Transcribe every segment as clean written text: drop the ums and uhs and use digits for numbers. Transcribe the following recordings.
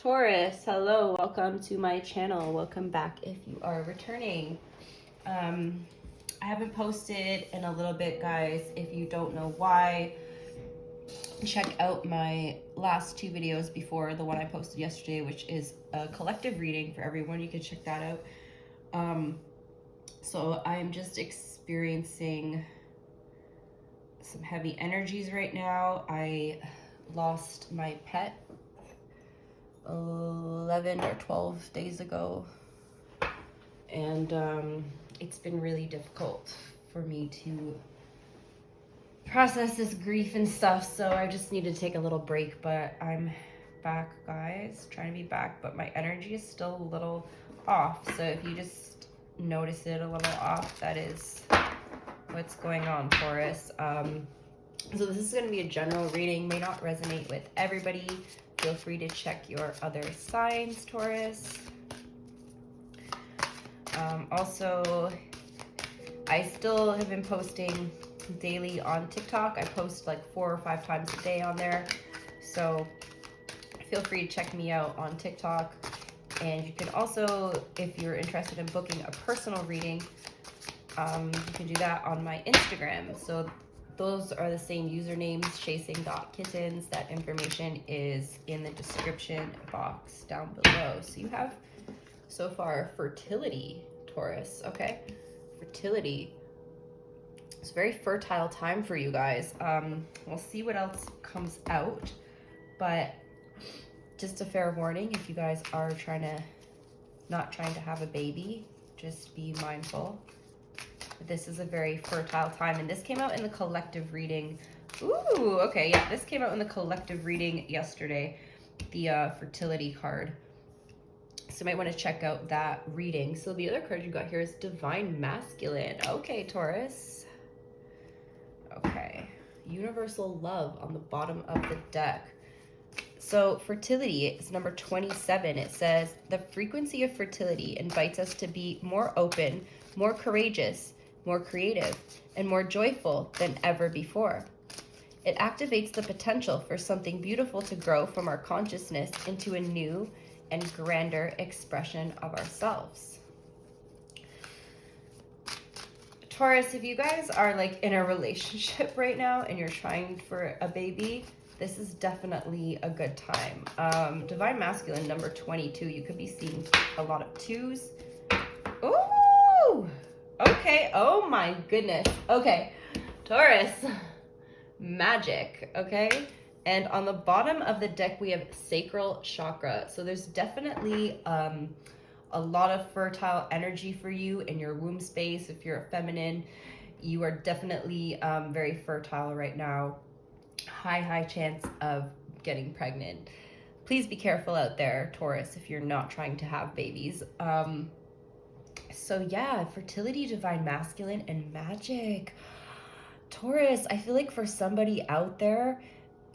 Taurus, hello, welcome to my channel. Welcome back if you are returning. I haven't posted in a little bit, guys. If you don't know why, check out my last two videos before the one I posted yesterday, which is a collective reading for everyone. You can check that out. So I'm just experiencing some heavy energies right now. I lost my pet 11 or 12 days ago, and it's been really difficult for me to process this grief and stuff, so I just need to take a little break. But I'm back, guys, trying to be back, but my energy is still a little off. So if you just notice it a little off, that is what's going on, Taurus. So this is going to be a general reading, may not resonate with everybody. Feel free to check your other signs, Taurus. Also, I still have been posting daily on TikTok. I post like 4 or 5 times a day on there. So feel free to check me out on TikTok. And you can also, if you're interested in booking a personal reading, you can do that on my Instagram. So those are the same usernames, chasing.kittens. That information is in the description box down below. So you have so far fertility, Taurus, okay? Fertility. It's a very fertile time for you guys. We'll see what else comes out, but just a fair warning, if you guys are not trying to have a baby, just be mindful. This is a very fertile time, and this came out in the collective reading. Ooh, okay, yeah, this came out in the collective reading yesterday, the fertility card. So you might want to check out that reading. So the other card you got here is Divine Masculine. Okay, Taurus. Okay, Universal Love on the bottom of the deck. So fertility is number 27. It says, the frequency of fertility invites us to be more open, more courageous, more creative, and more joyful than ever before. It activates the potential for something beautiful to grow from our consciousness into a new and grander expression of ourselves. Taurus, if you guys are like in a relationship right now and you're trying for a baby, this is definitely a good time. Divine Masculine, number 22. You could be seeing a lot of 2s. Ooh! Okay, oh my goodness. Okay, Taurus, magic, okay? And on the bottom of the deck, we have sacral chakra. So there's definitely a lot of fertile energy for you in your womb space. If you're a feminine, you are definitely very fertile right now. High chance of getting pregnant. Please be careful out there, Taurus, if you're not trying to have babies. So yeah, fertility, divine masculine, and magic. Taurus, I feel like for somebody out there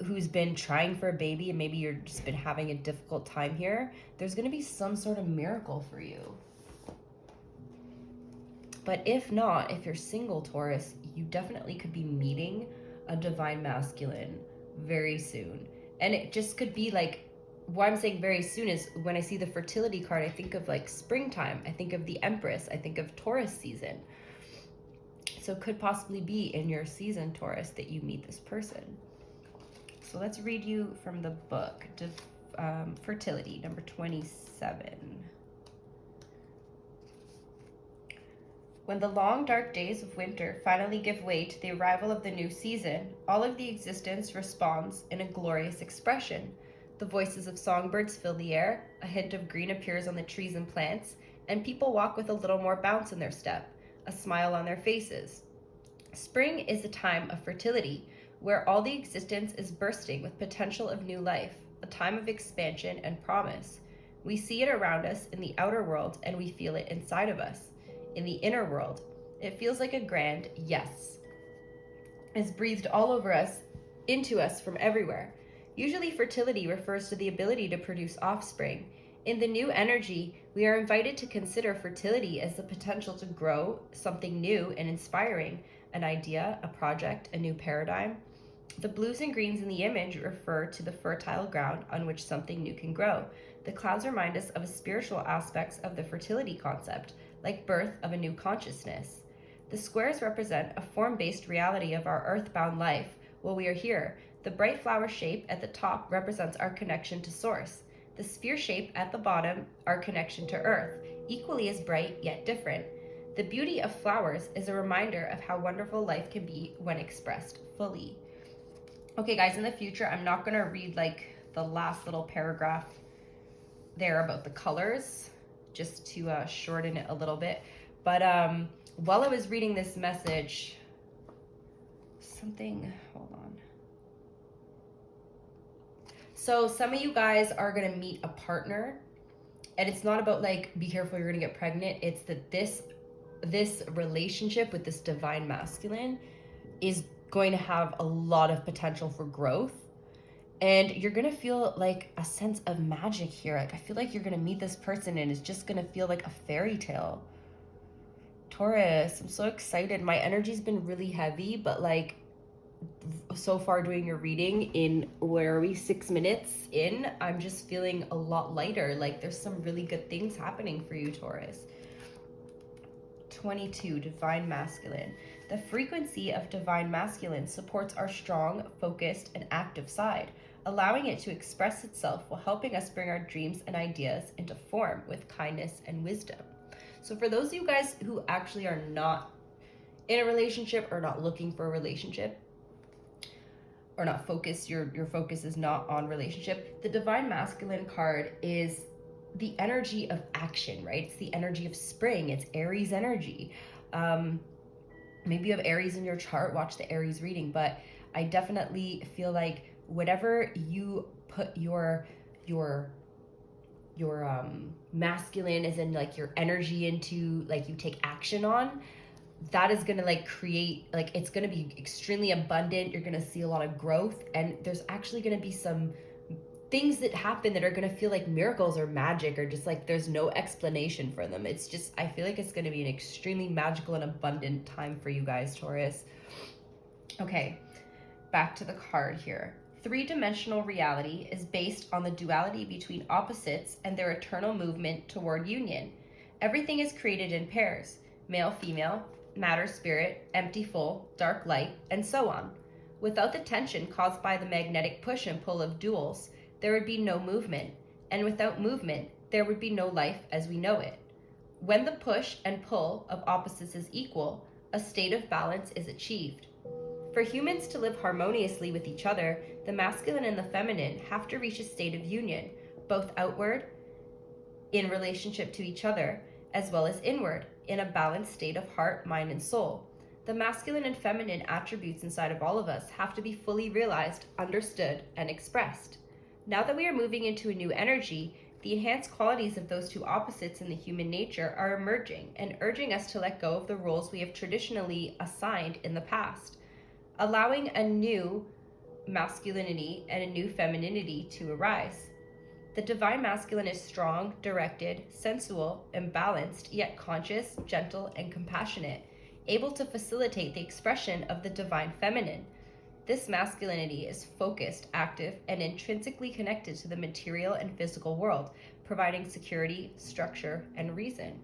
who's been trying for a baby and maybe you're just been having a difficult time here, there's going to be some sort of miracle for you. But if not, if you're single, Taurus, you definitely could be meeting a divine masculine very soon. And it just could be like, what I'm saying very soon is when I see the fertility card, I think of like springtime. I think of the Empress. I think of Taurus season. So it could possibly be in your season, Taurus, that you meet this person. So let's read you from the book, Fertility, number 27. When the long, dark days of winter finally give way to the arrival of the new season, all of the existence responds in a glorious expression. The voices of songbirds fill the air, a hint of green appears on the trees and plants, and people walk with a little more bounce in their step, a smile on their faces. Spring is a time of fertility, where all the existence is bursting with potential of new life, a time of expansion and promise. We see it around us in the outer world, and we feel it inside of us. In the inner world, it feels like a grand yes is breathed all over us, into us from everywhere. Usually fertility refers to the ability to produce offspring. In the new energy, we are invited to consider fertility as the potential to grow something new and inspiring, an idea, a project, a new paradigm. The blues and greens in the image refer to the fertile ground on which something new can grow. The clouds remind us of spiritual aspects of the fertility concept, like birth of a new consciousness. The squares represent a form-based reality of our earthbound life while we are here. The bright flower shape at the top represents our connection to Source. The sphere shape at the bottom, our connection to Earth, equally as bright yet different. The beauty of flowers is a reminder of how wonderful life can be when expressed fully. Okay, guys, in the future, I'm not going to read like the last little paragraph there about the colors, just to shorten it a little bit. But while I was reading this message, hold on. So some of you guys are going to meet a partner, and it's not about like, be careful, you're going to get pregnant. It's that this relationship with this divine masculine is going to have a lot of potential for growth, and you're gonna feel like a sense of magic here. Like, I feel like you're gonna meet this person and it's just gonna feel like a fairy tale. Taurus, I'm so excited. My energy's been really heavy, but like so far doing your reading in, where are we, 6 minutes in, I'm just feeling a lot lighter. Like there's some really good things happening for you, Taurus. 22, divine masculine. The frequency of divine masculine supports our strong, focused, and active side, allowing it to express itself while helping us bring our dreams and ideas into form with kindness and wisdom. So for those of you guys who actually are not in a relationship or not looking for a relationship, or not focused, your focus is not on relationship, the divine masculine card is the energy of action, right? It's the energy of spring. It's Aries energy. Maybe you have Aries in your chart, watch the Aries reading, but I definitely feel like whatever you put your masculine, as in like your energy into, like you take action on, that is going to like create, like it's going to be extremely abundant. You're going to see a lot of growth, and there's actually going to be some things that happen that are going to feel like miracles or magic, or just like there's no explanation for them. It's just, I feel like it's going to be an extremely magical and abundant time for you guys, Taurus. Okay, back to the card here. Three-dimensional reality is based on the duality between opposites and their eternal movement toward union. Everything is created in pairs: male, female, matter, spirit, empty, full, dark, light, and so on. Without the tension caused by the magnetic push and pull of duals, there would be no movement, and without movement, there would be no life as we know it. When the push and pull of opposites is equal, a state of balance is achieved. For humans to live harmoniously with each other, the masculine and the feminine have to reach a state of union, both outward, in relationship to each other, as well as inward, in a balanced state of heart, mind, and soul. The masculine and feminine attributes inside of all of us have to be fully realized, understood, and expressed. Now that we are moving into a new energy, the enhanced qualities of those two opposites in the human nature are emerging and urging us to let go of the roles we have traditionally assigned in the past, allowing a new masculinity and a new femininity to arise. The divine masculine is strong, directed, sensual, and balanced, yet conscious, gentle, and compassionate, able to facilitate the expression of the divine feminine. This masculinity is focused, active, and intrinsically connected to the material and physical world, providing security, structure, and reason.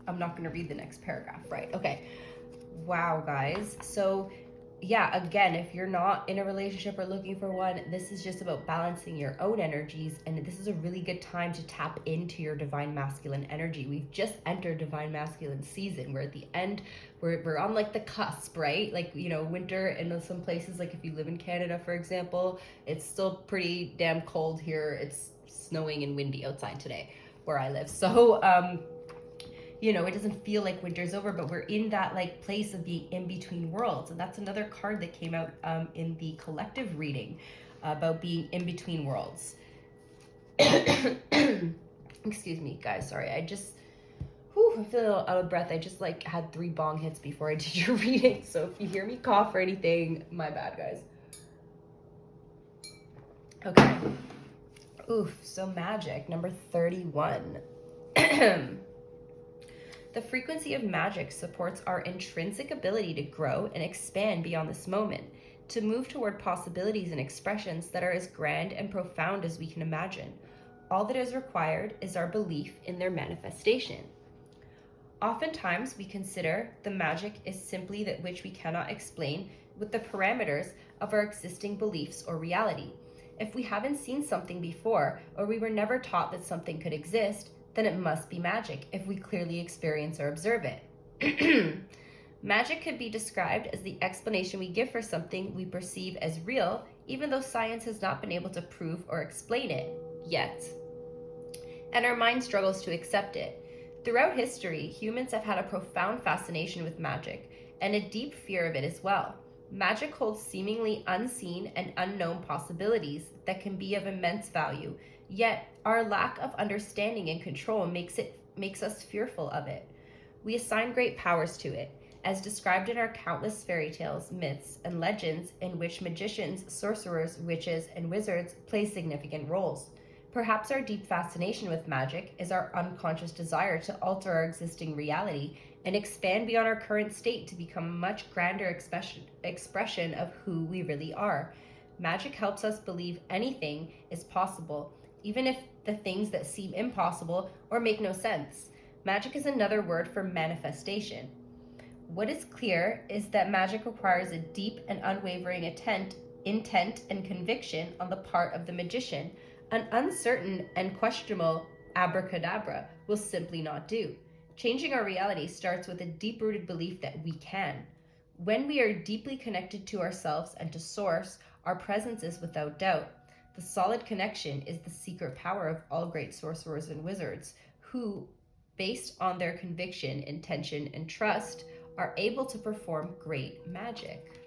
I'm not going to read the next paragraph, right? Okay. Wow, guys. So yeah, again, if you're not in a relationship or looking for one, this is just about balancing your own energies, and this is a really good time to tap into your divine masculine energy. We've just entered divine masculine season. We're at the end, we're on like the cusp, right? Like, you know, winter in some places, like if you live in Canada, for example, it's still pretty damn cold here. It's snowing and windy outside today where I live. So, you know, it doesn't feel like winter's over, but we're in that like place of being in between worlds. And that's another card that came out in the collective reading about being in between worlds. Excuse me, guys. Sorry. I feel a little out of breath. I just like had 3 bong hits before I did your reading. So if you hear me cough or anything, my bad, guys. Okay. Oof. So magic. Number 31. The frequency of magic supports our intrinsic ability to grow and expand beyond this moment, to move toward possibilities and expressions that are as grand and profound as we can imagine. All that is required is our belief in their manifestation. Oftentimes, we consider the magic is simply that which we cannot explain with the parameters of our existing beliefs or reality. If we haven't seen something before, or we were never taught that something could exist, then it must be magic if we clearly experience or observe it. Magic could be described as the explanation we give for something we perceive as real, even though science has not been able to prove or explain it yet, and our mind struggles to accept it. Throughout history, humans have had a profound fascination with magic and a deep fear of it as well. Magic holds seemingly unseen and unknown possibilities that can be of immense value, yet our lack of understanding and control makes us fearful of it. We assign great powers to it, as described in our countless fairy tales, myths, and legends in which magicians, sorcerers, witches, and wizards play significant roles. Perhaps our deep fascination with magic is our unconscious desire to alter our existing reality and expand beyond our current state to become a much grander expression of who we really are. Magic helps us believe anything is possible, even if the things that seem impossible or make no sense. Magic is another word for manifestation. What is clear is that magic requires a deep and unwavering intent and conviction on the part of the magician. An uncertain and questionable abracadabra will simply not do. Changing our reality starts with a deep-rooted belief that we can. When we are deeply connected to ourselves and to Source, our presence is without doubt. The solid connection is the secret power of all great sorcerers and wizards, who, based on their conviction, intention, and trust, are able to perform great magic.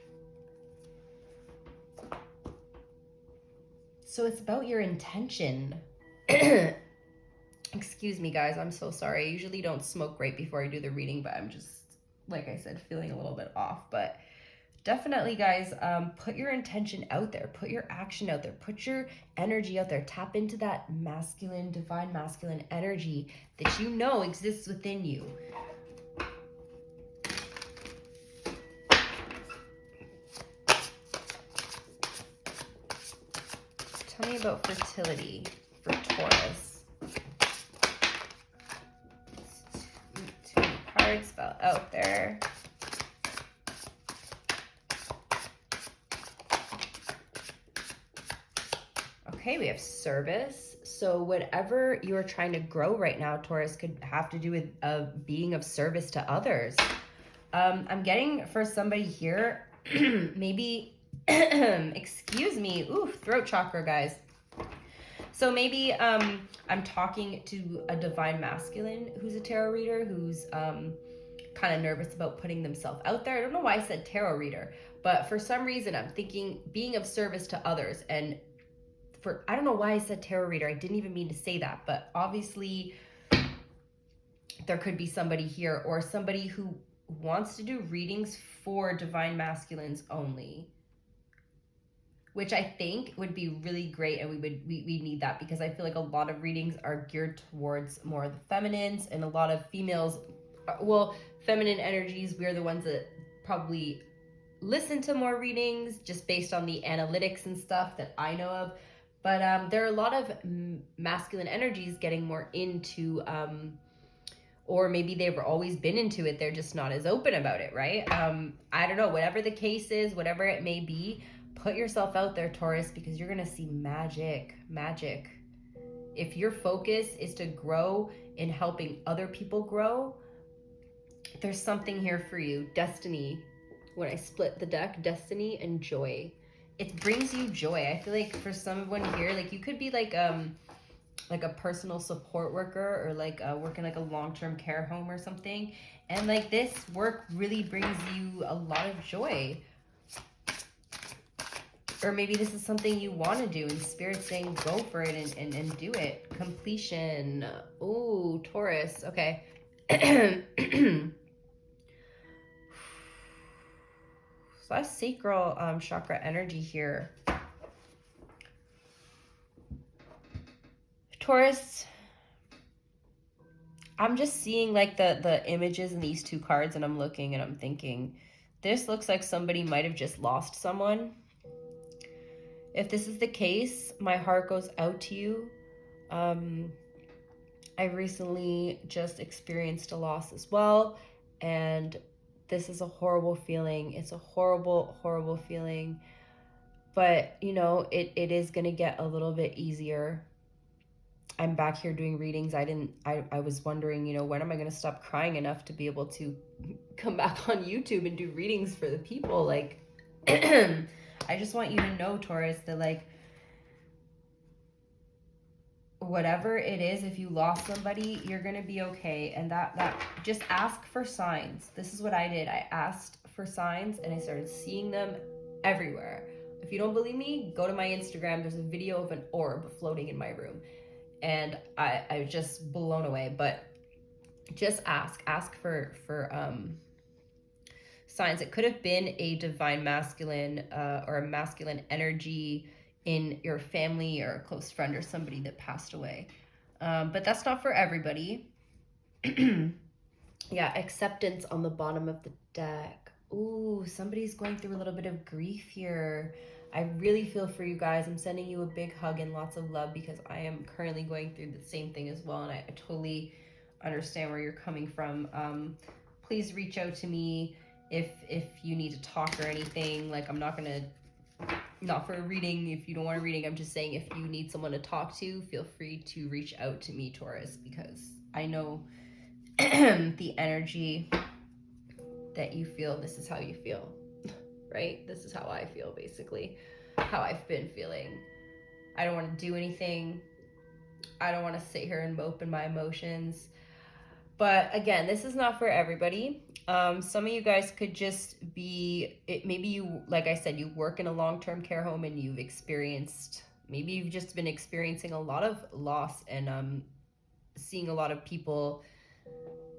So it's about your intention. Excuse me, guys. I'm so sorry. I usually don't smoke right before I do the reading, but I'm just, like I said, feeling a little bit off. But definitely, guys, put your intention out there. Put your action out there. Put your energy out there. Tap into that masculine, divine masculine energy that you know exists within you. Tell me about fertility for Taurus. Two cards fell out there. Okay, we have service. So whatever you are trying to grow right now, Taurus, could have to do with being of service to others. I'm getting for somebody here, maybe... excuse me, throat chakra, guys. So maybe I'm talking to a divine masculine who's a tarot reader, who's kind of nervous about putting themselves out there. I don't know why I said tarot reader, but for some reason I'm thinking being of service to others. And I don't know why I said tarot reader. I didn't even mean to say that, but obviously there could be somebody here, or somebody who wants to do readings for divine masculines only, which I think would be really great, and we need that, because I feel like a lot of readings are geared towards more of the feminines, and a lot of females, well, feminine energies, we're the ones that probably listen to more readings just based on the analytics and stuff that I know of. But there are a lot of masculine energies getting more into, or maybe they've always been into it, they're just not as open about it, right? I don't know, whatever the case is, whatever it may be, put yourself out there, Taurus, because you're going to see magic. If your focus is to grow in helping other people grow, there's something here for you. Destiny. When I split the deck, destiny and joy. It brings you joy. I feel like for someone here, like you could be like a personal support worker, or like working like a long-term care home or something. And like this work really brings you a lot of joy. Or maybe this is something you want to do, and Spirit's saying go for it and do it. Completion. Ooh, Taurus. Okay. So that's sacral chakra energy here. Taurus, I'm just seeing like the images in these two cards, and I'm looking and I'm thinking, this looks like somebody might have just lost someone. If this is the case, my heart goes out to you. I recently just experienced a loss as well, and this is a horrible feeling. It's a horrible, horrible feeling. But, you know, it is going to get a little bit easier. I'm back here doing readings. I was wondering, you know, when am I going to stop crying enough to be able to come back on YouTube and do readings for the people? Like, I just want you to know, Taurus, that like, whatever it is, if you lost somebody, you're going to be okay. And that just ask for signs. This is what I did. I asked for signs and I started seeing them everywhere. If you don't believe me, go to my Instagram. There's a video of an orb floating in my room. And I was just blown away. But just ask for signs. It could have been a divine masculine or a masculine energy in your family or a close friend or somebody that passed away. But that's not for everybody. Yeah, acceptance on the bottom of the deck. Ooh, somebody's going through a little bit of grief here. I really feel for you guys. I'm sending you a big hug and lots of love because I am currently going through the same thing as well. And I totally understand where you're coming from. Please reach out to me if you need to talk or anything. Like, I'm not going to, not for a reading. If you don't want a reading, I'm just saying if you need someone to talk to, feel free to reach out to me, Taurus, because I know the energy that you feel. This is how you feel, right? This is how I feel, basically, how I've been feeling. I don't want to do anything. I don't want to sit here and mope in my emotions. But again, this is not for everybody. Some of you guys could just be, maybe you, like I said, you work in a long-term care home and you've experienced, maybe you've just been experiencing a lot of loss and seeing a lot of people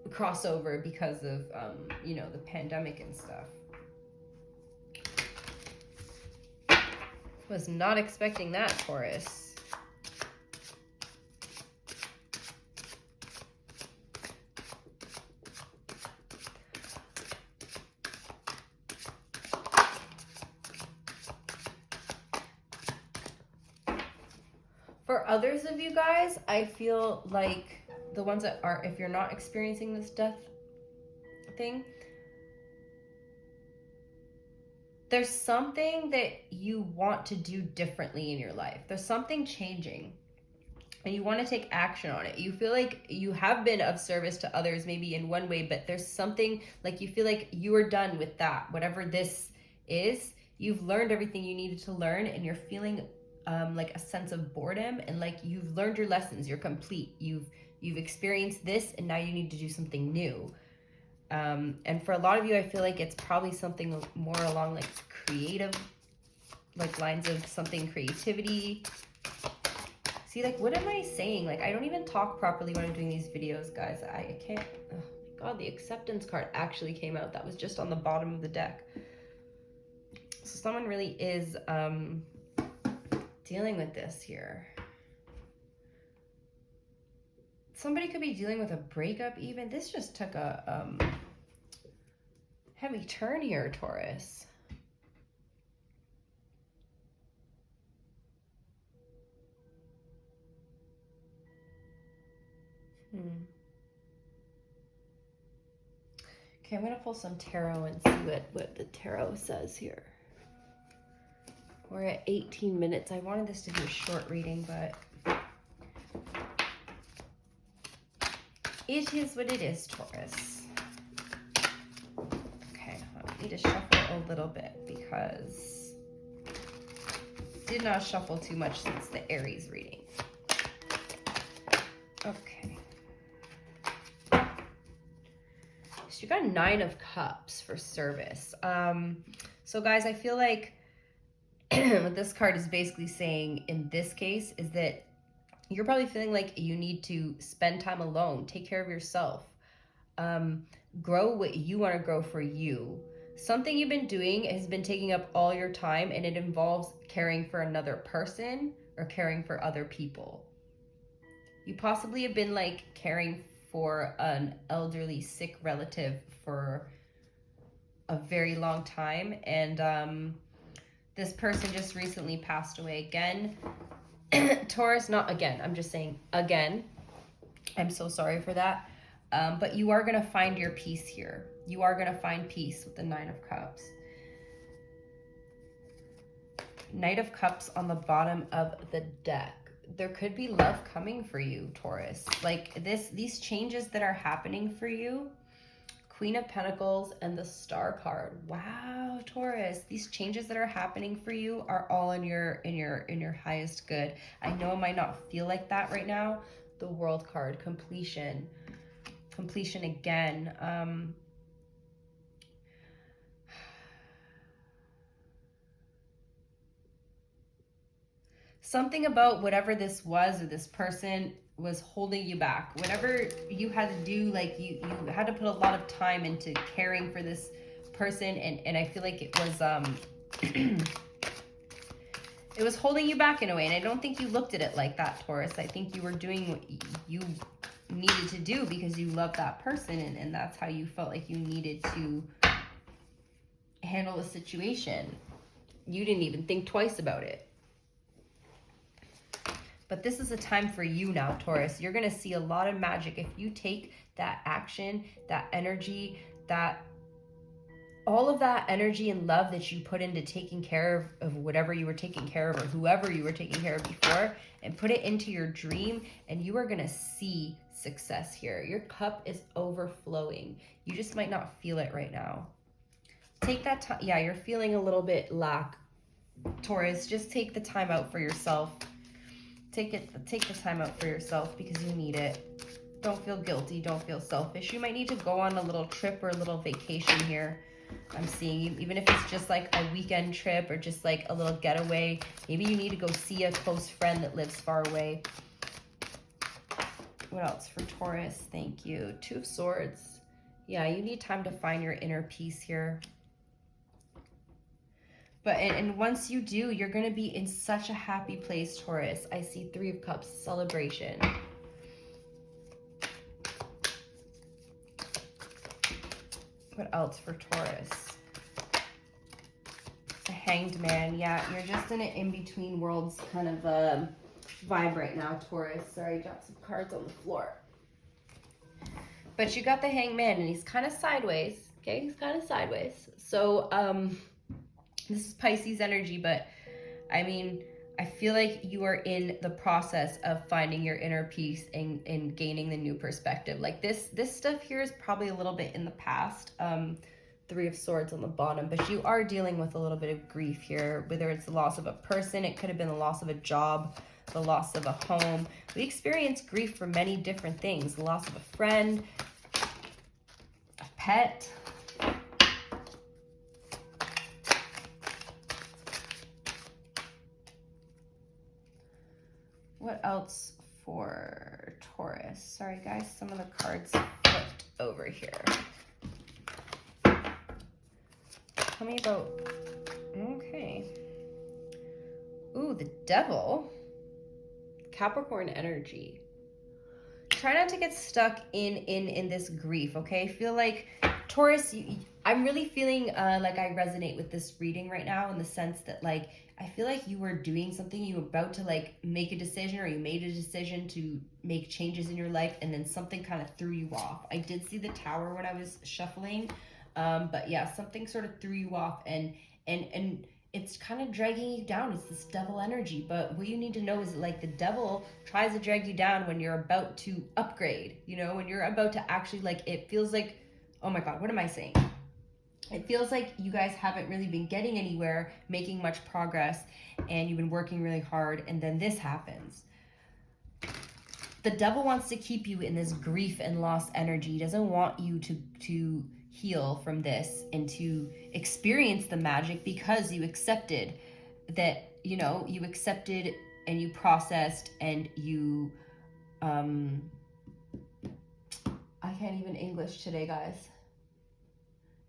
crossover because of, you know, the pandemic and stuff. Was not expecting that, Taurus. For others of you guys, I feel like the ones that are, if you're not experiencing this death thing, there's something that you want to do differently in your life. There's something changing and you want to take action on it. You feel like you have been of service to others maybe in one way, but there's something like you feel like you are done with that. Whatever this is, you've learned everything you needed to learn and you're feeling like a sense of boredom and like you've learned your lessons. You're complete. You've experienced this and now you need to do something new. And for a lot of you, I feel like it's probably something more along like creative, like lines of something creativity. See, like, what am I saying? Like, I don't even talk properly when I'm doing these videos, guys. I can't, oh my God, the acceptance card actually came out. That was just on the bottom of the deck. So someone really is dealing with this here. Somebody could be dealing with a breakup even. This just took a heavy turn here, Taurus. Okay, I'm going to pull some tarot and see what the tarot says here. We're at 18 minutes. I wanted this to be a short reading, but it is what it is, Taurus. Okay, I need to shuffle a little bit because I did not shuffle too much since the Aries reading. Okay. So you got 9 of Cups for service. So guys, I feel like what this card is basically saying in this case is that you're probably feeling like you need to spend time alone, take care of yourself, grow what you want to grow for you. Something you've been doing has been taking up all your time and it involves caring for another person or caring for other people. You possibly have been like caring for an elderly sick relative for a very long time, and this person just recently passed away again. Taurus, not again, I'm just saying again. I'm so sorry for that. But you are going to find your peace here. You are going to find peace with the Nine of Cups. Knight of Cups on the bottom of the deck. There could be love coming for you, Taurus. Like these changes that are happening for you. Queen of Pentacles and the Star card. Wow, Taurus. These changes that are happening for you are all in your highest good. I know it might not feel like that right now. The World card, completion. Completion again. Something about whatever this was or this person was holding you back. Whatever you had to do, like you had to put a lot of time into caring for this person, and I feel like it was it was holding you back in a way, and I don't think you looked at it like that, Taurus. I think you were doing what you needed to do because you love that person, and that's how you felt like you needed to handle the situation. You didn't even think twice about it. But this is a time for you now, Taurus. You're going to see a lot of magic if you take that action, that energy, that all of that energy and love that you put into taking care of whatever you were taking care of or whoever you were taking care of before, and put it into your dream, and you are going to see success here. Your cup is overflowing. You just might not feel it right now. Take that time. Yeah, you're feeling a little bit lack, Taurus. Just take the time out for yourself. Take the time out for yourself because you need it. Don't feel guilty. Don't feel selfish. You might need to go on a little trip or a little vacation here. I'm seeing, even if it's just like a weekend trip or just like a little getaway. Maybe you need to go see a close friend that lives far away. What else for Taurus? Thank you. Two of Swords. Yeah, you need time to find your inner peace here. But and once you do, you're going to be in such a happy place, Taurus. I see Three of Cups, celebration. What else for Taurus? The Hanged Man. Yeah, you're just in an in-between worlds kind of vibe right now, Taurus. Sorry, I dropped some cards on the floor. But you got the Hanged Man, and he's kind of sideways. Okay, he's kind of sideways. So, this is Pisces energy, but I mean, I feel like you are in the process of finding your inner peace and gaining the new perspective. Like this stuff here is probably a little bit in the past. Three of Swords on the bottom, but you are dealing with a little bit of grief here, whether it's the loss of a person, it could have been the loss of a job, the loss of a home. We experience grief for many different things. The loss of a friend, a pet. What else for Taurus? Sorry, guys, some of the cards flipped over here. Tell me about... Okay. Ooh, the Devil. Capricorn energy. Try not to get stuck in this grief, okay? I feel like, Taurus, I'm really feeling like I resonate with this reading right now in the sense that, like, I feel like you were doing something, you were about to like make a decision, or you made a decision to make changes in your life, and then something kind of threw you off. I did see the Tower when I was shuffling, but yeah, something sort of threw you off, and it's kind of dragging you down. It's this Devil energy, but what you need to know is that, like, the Devil tries to drag you down when you're about to upgrade, you know, when you're about to actually, like, it feels like, oh my God, what am I saying? It feels like you guys haven't really been getting anywhere, making much progress, and you've been working really hard, and then this happens. The Devil wants to keep you in this grief and loss energy. He doesn't want you to heal from this and to experience the magic, because you accepted that, you know, you accepted and you processed and you, I can't even English today, guys.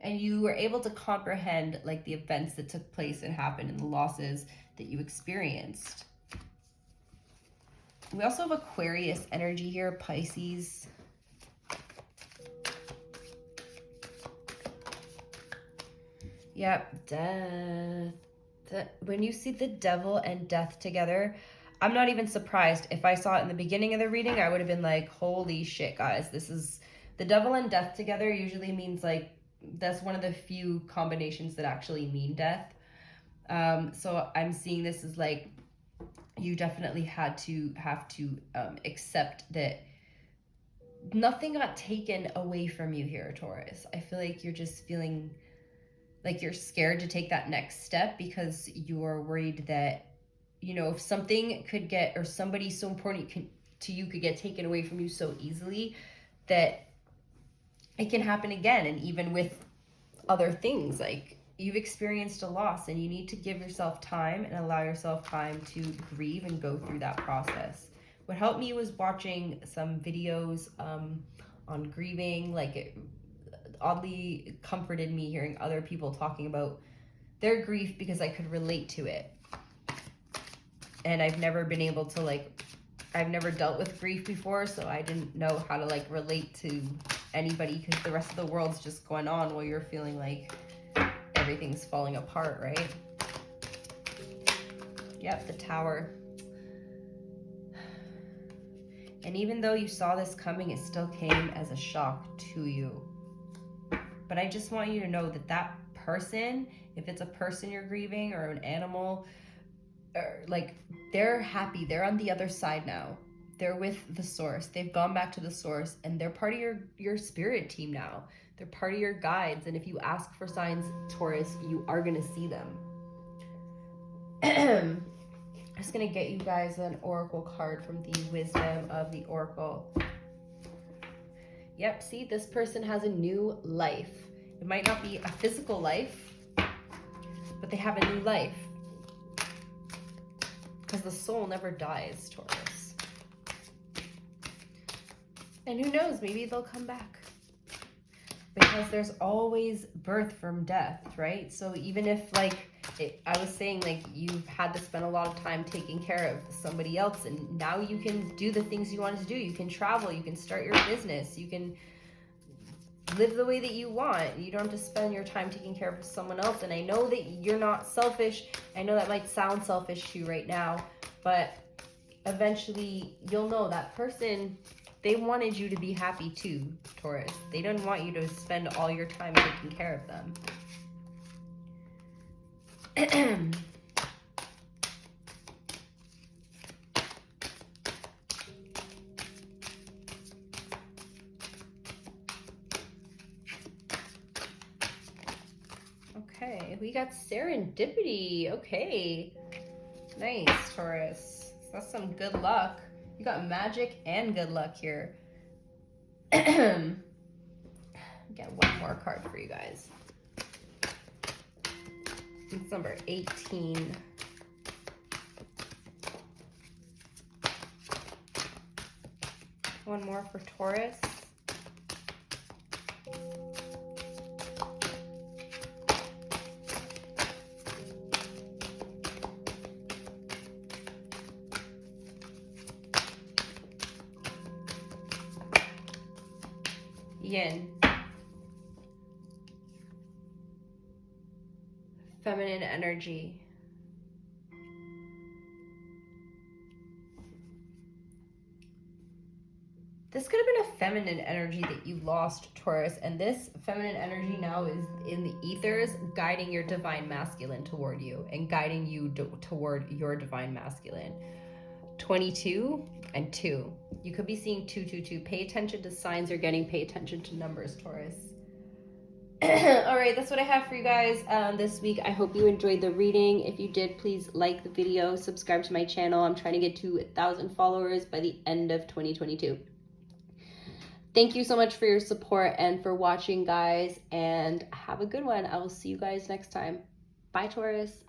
And you were able to comprehend, like, the events that took place and happened and the losses that you experienced. We also have Aquarius energy here, Pisces. Yep, death. When you see the devil and death together, I'm not even surprised. If I saw it in the beginning of the reading, I would have been like, holy shit, guys. This is the devil and death together usually means like that's one of the few combinations that actually mean death. So I'm seeing this as like you definitely have to accept that nothing got taken away from you here, Taurus. I feel like you're just feeling like you're scared to take that next step because you're worried that, you know, if something could get, or somebody so important to you could get taken away from you so easily, that it can happen again. And even with other things, like you've experienced a loss and you need to give yourself time and allow yourself time to grieve and go through that process. What helped me was watching some videos on grieving. Like it oddly comforted me hearing other people talking about their grief because I could relate to it. And I've never been able to I've never dealt with grief before, so I didn't know how to relate to anybody because the rest of the world's just going on while you're feeling like everything's falling apart, right? Yep, the Tower. And even though you saw this coming, it still came as a shock to you. But I just want you to know that that person, if it's a person you're grieving or an animal, or they're happy. They're on the other side now. They're with the source. They've gone back to the source and they're part of your spirit team now. They're part of your guides. And if you ask for signs, Taurus, you are going to see them. I'm just going to get you guys an oracle card from the Wisdom of the Oracle. Yep, see, this person has a new life. It might not be a physical life, but they have a new life. Because the soul never dies, Taurus. And who knows, maybe they'll come back. Because there's always birth from death, right? So even if I was saying you've had to spend a lot of time taking care of somebody else and now you can do the things you wanted to do. You can travel, you can start your business, you can live the way that you want. You don't have to spend your time taking care of someone else. And I know that you're not selfish. I know that might sound selfish to you right now, but eventually you'll know that person, they wanted you to be happy too, Taurus. They didn't want you to spend all your time taking care of them. Okay, we got serendipity. Okay, nice, Taurus. That's some good luck. You got magic and good luck here. Get one more card for you guys. It's number 18. One more for Taurus. Yin. Feminine energy. This could have been a feminine energy that you lost, Taurus, and this feminine energy now is in the ethers, guiding your divine masculine toward you and guiding you toward your divine masculine. 22 and 2. You could be seeing 222. Pay attention to signs you're getting. Pay attention to numbers, Taurus. All right, that's what I have for you guys this week. I hope you enjoyed the reading. If you did, please like the video, subscribe to my channel. I'm trying to get to 1,000 followers by the end of 2022. Thank you so much for your support and for watching, guys, and have a good one. I will see you guys next time. Bye, Taurus.